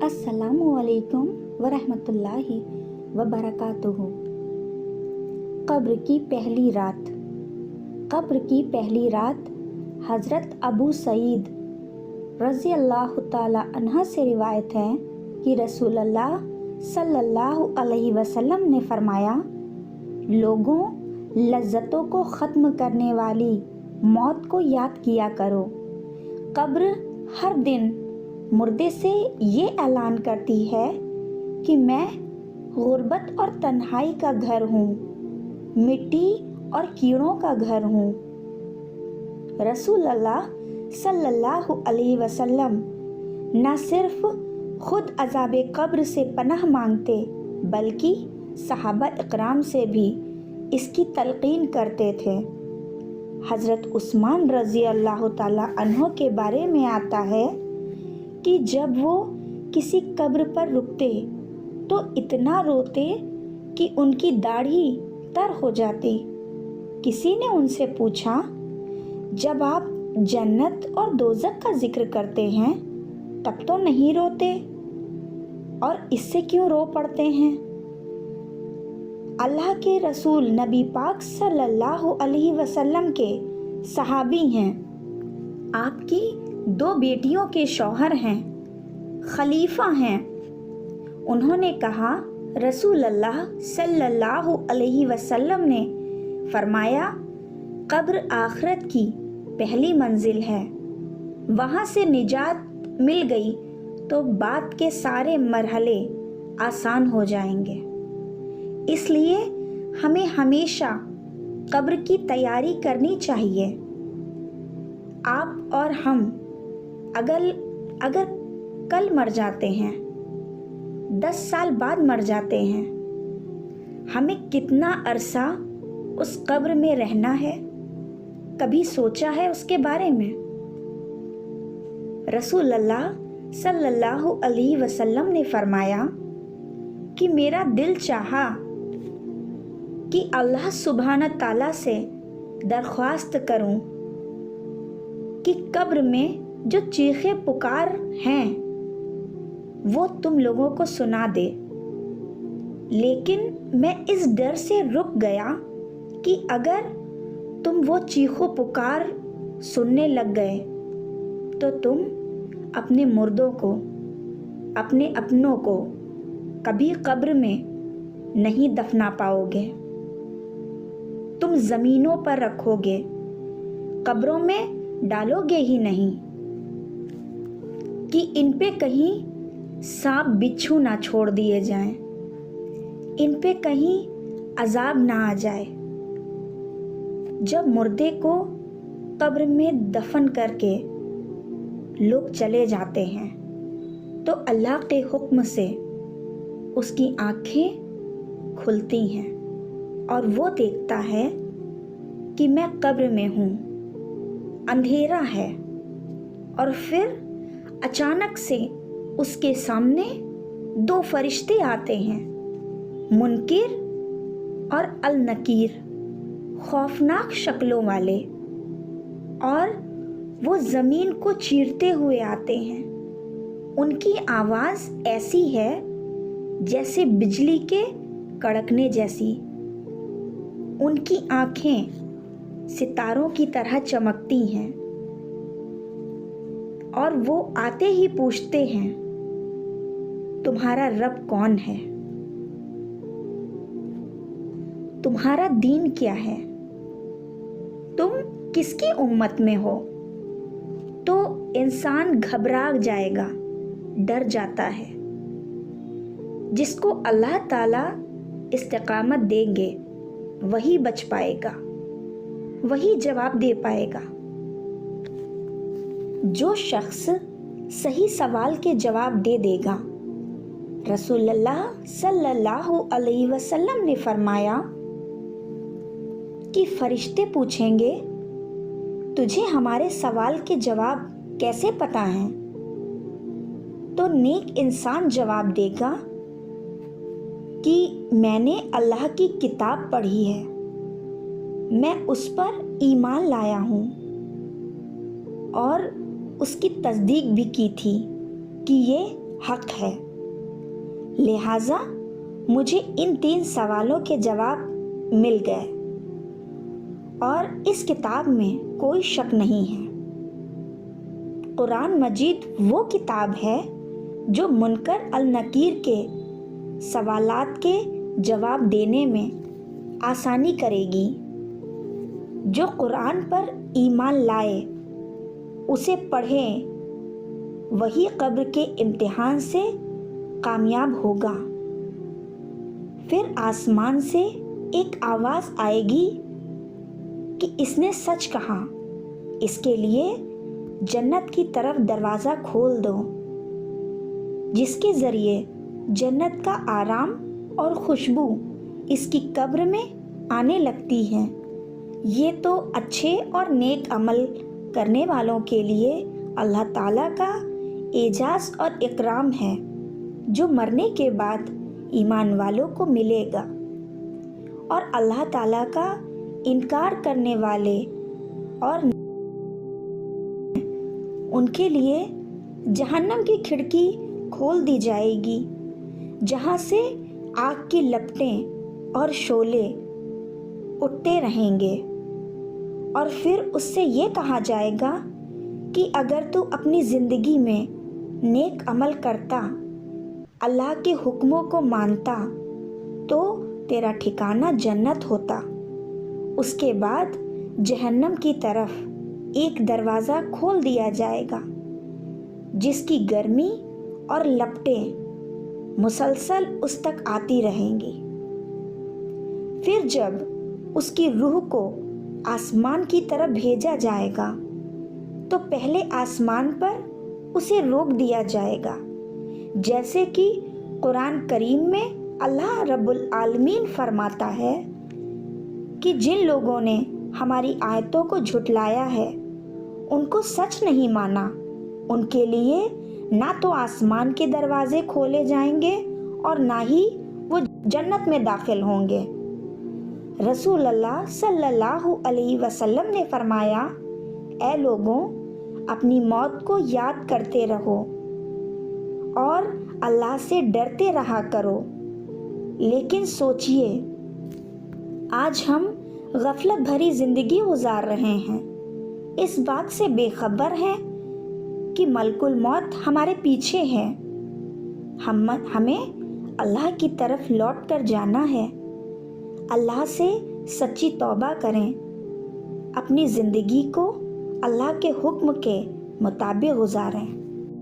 अस्सलामुअलैकुम वरहमतुल्लाहि वबरकातुहू। कब्र की पहली रात। कब्र की पहली रात हज़रत अबू सईद रज़ी अल्लाह ताला अन्हा से रिवायत है कि रसूलुल्लाह सल्लल्लाहु अलैहि वसल्लम ने फरमाया, लोगों, लज्जतों को ख़त्म करने वाली मौत को याद किया करो। कब्र हर दिन मुर्दे से ये ऐलान करती है कि मैं गुर्बत और तन्हाई का घर हूँ, मिट्टी और कीड़ों का घर हूँ। रसूलुल्लाह सल्लल्लाहु अलैहि वसल्लम न सिर्फ खुद अज़ाब कब्र से पनाह मांगते बल्कि सहाबा इकराम से भी इसकी तलकीन करते थे। हज़रत उस्मान रज़ी अल्लाह ताला अन्हो के बारे में आता है कि जब वो किसी कब्र पर रुकते तो इतना रोते कि उनकी दाढ़ी तर हो जाती। किसी ने उनसे पूछा, जब आप जन्नत और दोज़ख का जिक्र करते हैं तब तो नहीं रोते, और इससे क्यों रो पड़ते हैं? अल्लाह के रसूल नबी पाक सल्लल्लाहु अलैहि वसल्लम के सहाबी हैं, आपकी 2 बेटियों के शौहर हैं, खलीफा हैं। उन्होंने कहा, रसूलुल्लाह सल्लल्लाहु अलैहि वसल्लम ने फरमाया, कब्र आखिरत की पहली मंजिल है, वहाँ से निजात मिल गई तो बाद के सारे मरहले आसान हो जाएंगे। इसलिए हमें हमेशा कब्र की तैयारी करनी चाहिए। आप और हम अगर कल मर जाते हैं, 10 साल बाद मर जाते हैं, हमें कितना अरसा उस कब्र में रहना है? कभी सोचा है उसके बारे में? रसूलुल्लाह सल्लल्लाहु अलैहि वसल्लम ने फरमाया कि मेरा दिल चाहा कि अल्लाह सुब्हान ताला से दरख्वास्त करूं कि कब्र में जो चीखे पुकार हैं वो तुम लोगों को सुना दे। लेकिन मैं इस डर से रुक गया कि अगर तुम वो चीखों पुकार सुनने लग गए तो तुम अपने मुर्दों को, अपने अपनों को कभी कब्र में नहीं दफना पाओगे। तुम ज़मीनों पर रखोगे, कब्रों में डालोगे ही नहीं कि इन पे कहीं सांप बिच्छू ना छोड़ दिए जाएं, इन पे कहीं अजाब ना आ जाए। जब मुर्दे को कब्र में दफन करके लोग चले जाते हैं तो अल्लाह के हुक्म से उसकी आँखें खुलती हैं और वो देखता है कि मैं कब्र में हूँ, अंधेरा है, और फिर अचानक से उसके सामने 2 फरिश्ते आते हैं, मुनकिर और अल नकीर, खौफनाक शक्लों वाले, और वो ज़मीन को चीरते हुए आते हैं। उनकी आवाज़ ऐसी है जैसे बिजली के कड़कने जैसी। उनकी आँखें सितारों की तरह चमकती हैं और वो आते ही पूछते हैं, तुम्हारा रब कौन है? तुम्हारा दीन क्या है? तुम किसकी उम्मत में हो? तो इंसान घबरा जाएगा, डर जाता है। जिसको अल्लाह ताला इस्तिकामत देंगे वही बच पाएगा, वही जवाब दे पाएगा। जो शख्स सही सवाल के जवाब दे देगा, रसूलुल्लाह सल्लल्लाहु अलैहि वसल्लम ने फरमाया कि फरिश्ते पूछेंगे, तुझे हमारे सवाल के जवाब कैसे पता हैं? तो नेक इंसान जवाब देगा कि मैंने अल्लाह की किताब पढ़ी है, मैं उस पर ایمان لایا ہوں اور اس کی تصدیق بھی کی تھی کہ یہ حق ہے، لہٰذا مجھے ان 3 سوالوں کے جواب مل گئے اور اس کتاب میں کوئی شک نہیں ہے۔ قرآن مجید وہ کتاب ہے جو منکر النکیر کے سوالات کے جواب دینے میں آسانی کرے گی۔ جو قرآن پر ایمان لائے، اسے پڑھے، وہی قبر کے امتحان سے کامیاب ہوگا۔ پھر آسمان سے ایک آواز آئے گی کہ اس نے سچ کہا، اس کے لیے جنت کی طرف دروازہ کھول دو، جس کے ذریعے جنت کا آرام اور خوشبو اس کی قبر میں آنے لگتی ہے۔ یہ تو اچھے اور نیک عمل کرنے والوں کے لیے اللہ تعالیٰ کا اعزاز اور اکرام ہے، جو مرنے کے بعد ایمان والوں کو ملے گا، اور اللہ تعالیٰ کا انکار کرنے والے اور ان کے لیے جہنم کی کھڑکی کھول دی جائے گی، جہاں سے آگ کی لپٹیں اور شعلے اٹھتے رہیں گے، اور پھر اس سے یہ کہا جائے گا کہ اگر تو اپنی زندگی میں نیک عمل کرتا، اللہ کے حکموں کو مانتا، تو تیرا ٹھکانہ جنت ہوتا۔ اس کے بعد جہنم کی طرف ایک دروازہ کھول دیا جائے گا، جس کی گرمی اور لپٹیں مسلسل اس تک آتی رہیں گی۔ پھر جب اس کی روح کو آسمان کی طرف بھیجا جائے گا تو پہلے آسمان پر اسے روک دیا جائے گا، جیسے کہ قرآن کریم میں اللہ رب العالمین فرماتا ہے کہ جن لوگوں نے ہماری آیتوں کو جھٹلایا ہے، ان کو سچ نہیں مانا، ان کے لیے نہ تو آسمان کے دروازے کھولے جائیں گے اور نہ ہی وہ جنت میں داخل ہوں گے۔ رسول اللہ صلی اللہ علیہ وسلم نے فرمایا، اے لوگوں، اپنی موت کو یاد کرتے رہو اور اللہ سے ڈرتے رہا کرو، لیکن سوچئے آج ہم غفلت بھری زندگی گزار رہے ہیں، اس بات سے بے خبر ہیں کہ ملک الموت ہمارے پیچھے ہے، ہمیں اللہ کی طرف لوٹ کر جانا ہے۔ اللہ سے سچی توبہ کریں، اپنی زندگی کو اللہ کے حکم کے مطابق گزاریں۔